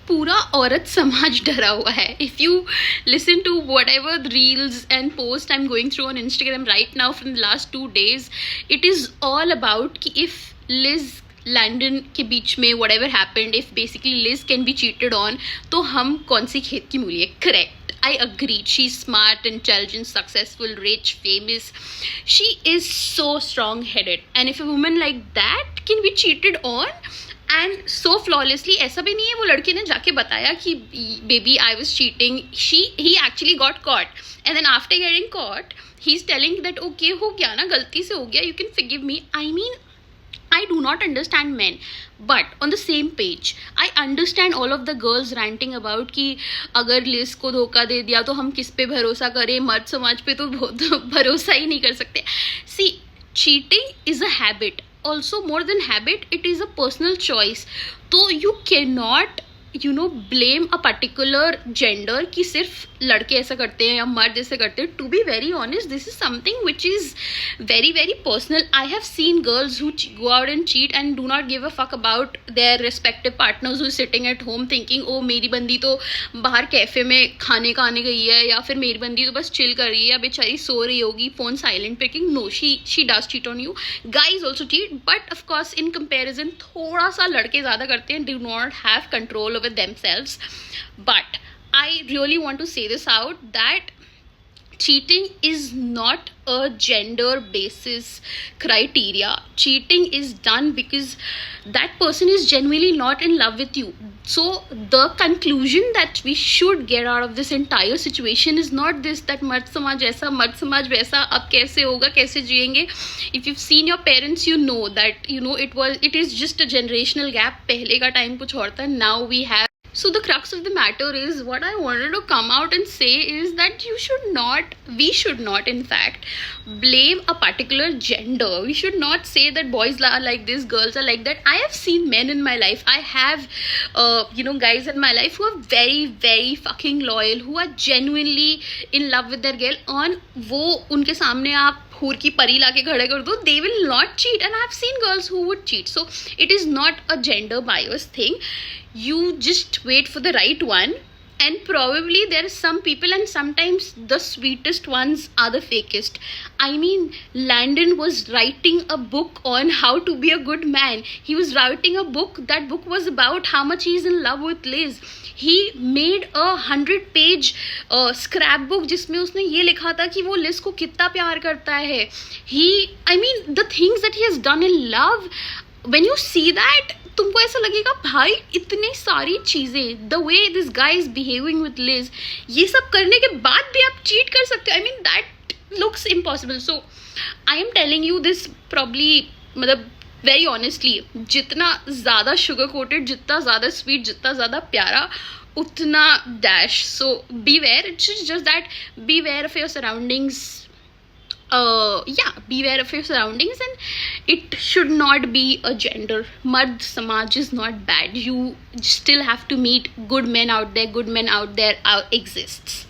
पूरा औरत समाज डरा हुआ है. If you listen to whatever the reels and posts I'm going through on Instagram right now from the last 2 days, it is all about कि if Liz Landon के बीच में whatever happened, if basically Liz can be cheated on, तो हम कौन सी खेत की मूली है. Correct, I agree. She's smart, intelligent, successful, rich, famous. She is so strong-headed. And if a woman like that can be cheated on and so flawlessly, ऐसा भी नहीं है वो लड़के ने जाके बताया कि baby I was cheating. He actually got caught. And then after getting caught, he's telling that okay हो गया ना, गलती से हो गया, you can forgive me. I mean, I do not understand men, but on the same page, I understand all of the girls ranting about कि अगर Liz को धोखा दे दिया तो हम किस पे भरोसा करें, मर्द समाज पे तो भरोसा ही नहीं कर सकते. See, cheating is a habit. Also, more than habit, it is a personal choice. तो you cannot blame a particular gender कि सिर्फ लड़के ऐसा करते हैं या मर्द ऐसा करते हैं. To be very honest, this is something which is very very personal. I have seen girls who go out and cheat and do not give a fuck about their respective partners who is sitting at home thinking oh मेरी बंदी तो बाहर cafe में खाने का आने गई है, या फिर मेरी बंदी तो बस चिल कर रही है, या बेचारी सो रही होगी, फोन साइलेंट पे. No, she does cheat on you. Guys also cheat, but of course in comparison थोड़ा सा लड़के ज़्यादा करते हैं, do not have control over themselves. But I really want to say this out that cheating is not a gender basis criteria. Cheating is done because that person is genuinely not in love with you. So the conclusion that we should get out of this entire situation is not this that मर्द समाज ऐसा मर्द समाज वैसा, अब कैसे होगा, कैसे जिएंगे. If you've seen your parents, you know that it is just a generational gap. पहले का time कुछ और था, now we have. So the crux of the matter is, what I wanted to come out and say is that we should not in fact blame a particular gender. We should not say that boys are like this, girls are like that. I have seen men in my life, I have guys in my life who are very very fucking loyal, who are genuinely in love with their girl. On वो उनके सामने आप हूर की परी लाके खड़े कर दो, they will not cheat. And I have seen girls who would cheat. So it is not a gender bias thing. You just wait for the right one, and probably there are some people, and sometimes the sweetest ones are the fakest. I mean, Landon was writing a book on how to be a good man. He was writing a book. That book was about how much he's in love with Liz. He made a 100-page scrapbook जिसमें उसने ये लिखा था कि वो Liz को कितना प्यार करता है. The things that he has done in love, when you see that, तुमको ऐसा लगेगा भाई इतनी सारी चीजें, the way this guy is behaving with Liz, ये सब करने के बाद भी आप चीट कर सकते हो. I mean, that looks impossible. So I am telling you this probably, मतलब very honestly, जितना ज़्यादा शुगर कोटेड, जितना ज़्यादा स्वीट, जितना ज़्यादा प्यारा, उतना dash. So beware. It's just that beware of your surroundings. Beware of your surroundings, and it should not be a gender. Mard samaj is not bad. You still have to meet good men out there. Good men out there exists.